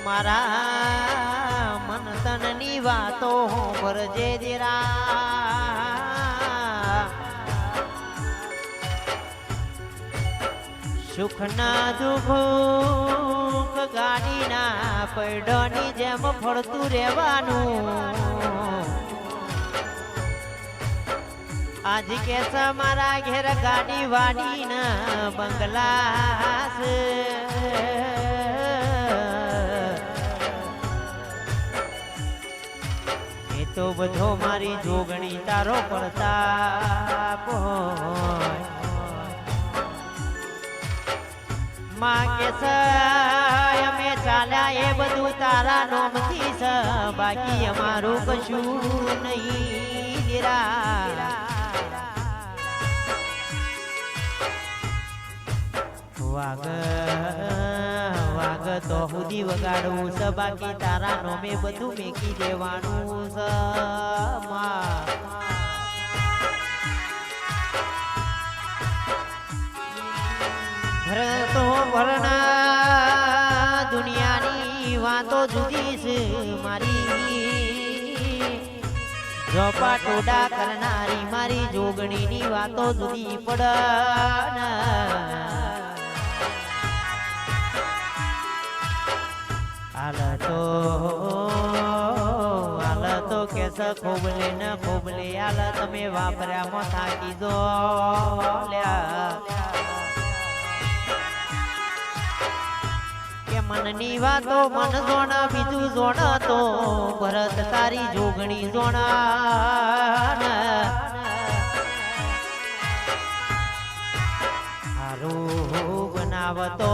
મારા મન તનની વાતો ભરજે દેરા સુખના દુઃખ ગાડીના પૈડોની જેમ ફળતું રહેવાનું આજ કે મારા ઘેર ગાડી વાડીના બંગલા તો બધો મારી જોગણી તારો પ્રતાપ માં કે અમે ચાલ્યા એ બધું તારા નોમથી છે બાકી અમારું કશું નહીં દેરા વાગ તો સુધી વગાડવું છે બાકી તારા નોમે બધું મેકી દેવાનું છે ભરતો ભરના દુનિયાની વાતો જુદી છે મારી જોપા ટોડા કરનારી મારી જોગણીની વાતો જુદી પડ હાલ તો કેસ ખોબલે ન ખોબલે હાલ તમે વાપર્યામાં થાકી દો કે મનની વાતો મન જોણ બીજું જોણ તો ભરત તારી જોગણી જોણ હારું બનાવતો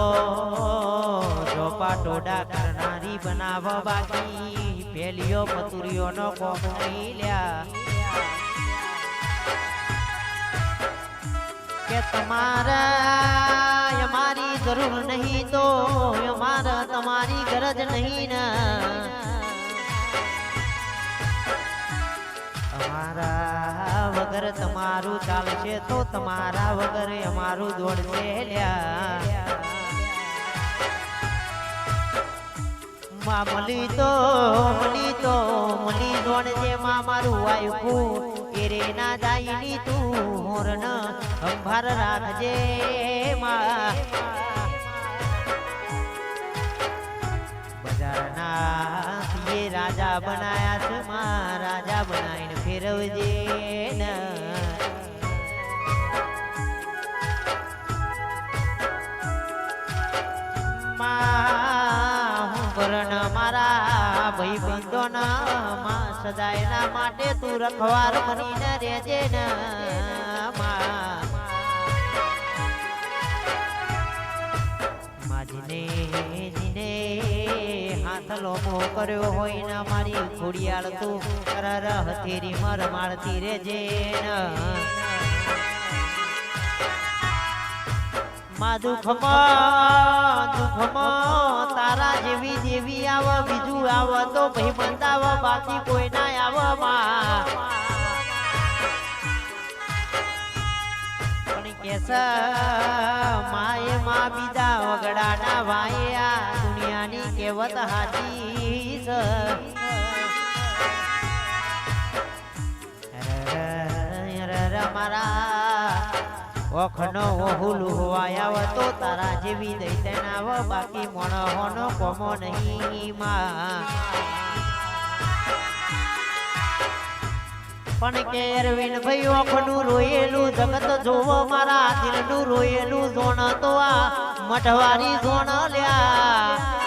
ટોડા કરનારી બનાવ બાકી પેલીઓ પતુરીઓ નો કોમ નહીં લ્યા કે તમારા અમારી જરૂર નહીં તો અમારા તમારી ગરજ નહીં ને અમારા વગર તમારું ચાલશે તો તમારા વગર અમારું દોડશે લ્યા મળી જોણ જે મારું વાયકું એરે ના દાઈની તું મોરન અંભાર રાખજે બજારના એ રાજા બનાયા છે રાજા બનાવીને ફેરવજે ને મારા ભાઈ બંધો ના સદાયના માટે તું રખવાર બનીને રહેજે ને જીને હાથ લોમો કર્યો હોય ને મારી ખોડિયાળ તું કરર હથેરી મર મારતી રહેજે ને માં દુઃખમાં તારા જેવી દેવી આવ બીજું આવ તો ભાઈ બંધાવ બાકી કોઈ ના આવ પણ કેસ માએ માં બીજા વગડાના વાયા દુનિયાની કહેવત હાચી છે મારા ઓખનો ઓહુલું હોવાયા તો તારા જેવી દૈતન આવ બાકી મોણો હોનો કોમો નહીં માં પણ કે અરવિંદ ભાઈ ઓખનું રોયેલું જગત જોવો મારા દિલનું રોયેલું જોણ તો આ મઠવારી જોણ લ્યા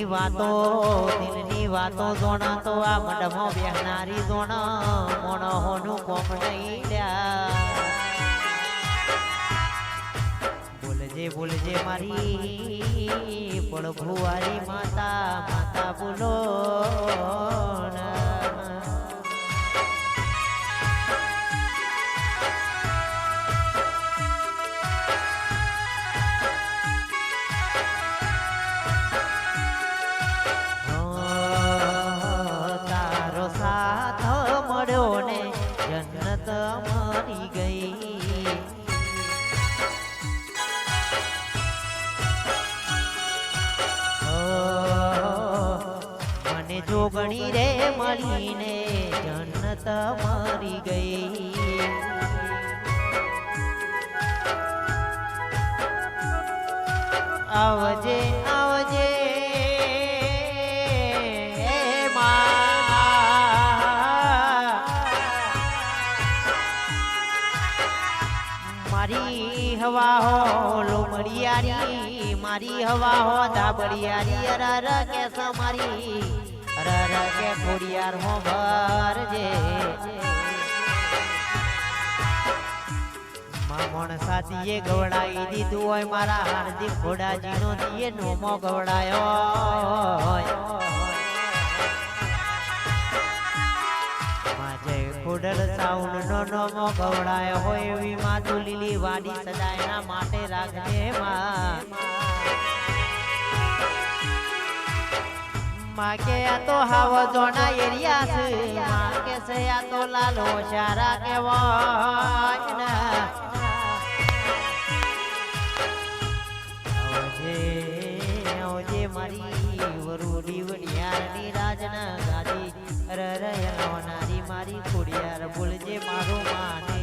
દિલની વાતો જોણ તો આ મઢમાં બેહનારી જોણ મોણો હોનું કોમ નહીં લ્યા બોલે બોલજે મારી પણ ભુવારી માતા માતા બોલો તારો સાથ મળ્યો ને જન્નત મરી ગઈ મને જોગણી રે મળીને જન્નત મરી ગઈ આવજે આવજે મારી હવા હો લોમડિયારી મારી હવા હો ધાબડિયારી અરર કે સમારી અરર કે ખોડિયાર હો ભરજે મામણ સાથીએ ગવડાઈ દીધું હોય મારા હાર્દિક ઘોડાજીનો દીએ નોમો ગવડાયો હોય ખોડલ સાઉન્ડ નો નોમો ગવડાયો હોય એવી માતુ લીલી વાડી સદાયના માટે રાખજે માં કે આ તો હાવ જોના એરિયા છે માં કે છે આ તો લાલો શારા કેવાય ને આવજે મારી વરુડી વડિયારની રાજના ગાદી રરયનારી મારી ખોડિયાર બોલજે મારો માને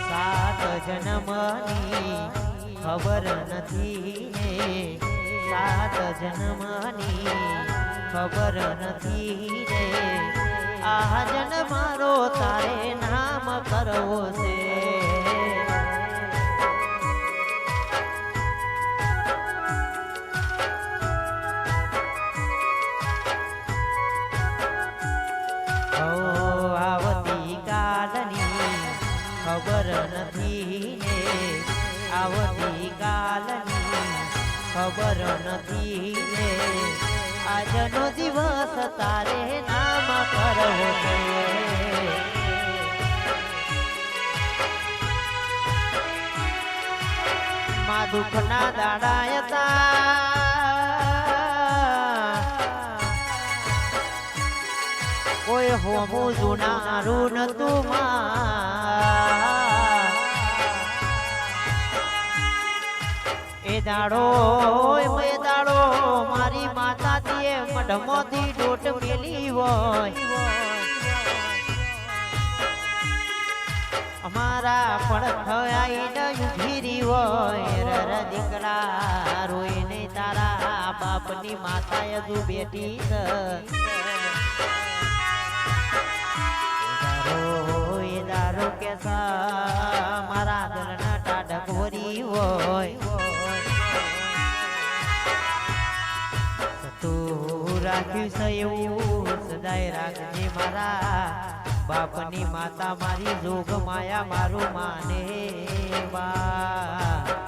સાત જન્મની ખબર નથી ને સાત જન્મની ખબર નથી રે આ જન મારો તારે નામ કરવો છે આવતી કાલની ખબર નથી ને આવતી કાલની ખબર નથી ને આજનો દિવસ તારે નામ કરવો છે માં દુઃખના દાડાયતા કોઈ હોમું જુનારું નતું એ દાડો મારી માતા દીએ મઢમાંથી ડોટ મેલી હોય અમારા પડખયાઈ ઉભીરી હોય રર દીકરા રોઈને તારા બાપની માતા હજુ બેઠી છે દારો કે મારા દલના ટાઢક વરી હોય રાખ્યું છે એવું સદાય રાખજે મારા બાપની માતા મારી જોગ માયા મારું માને બા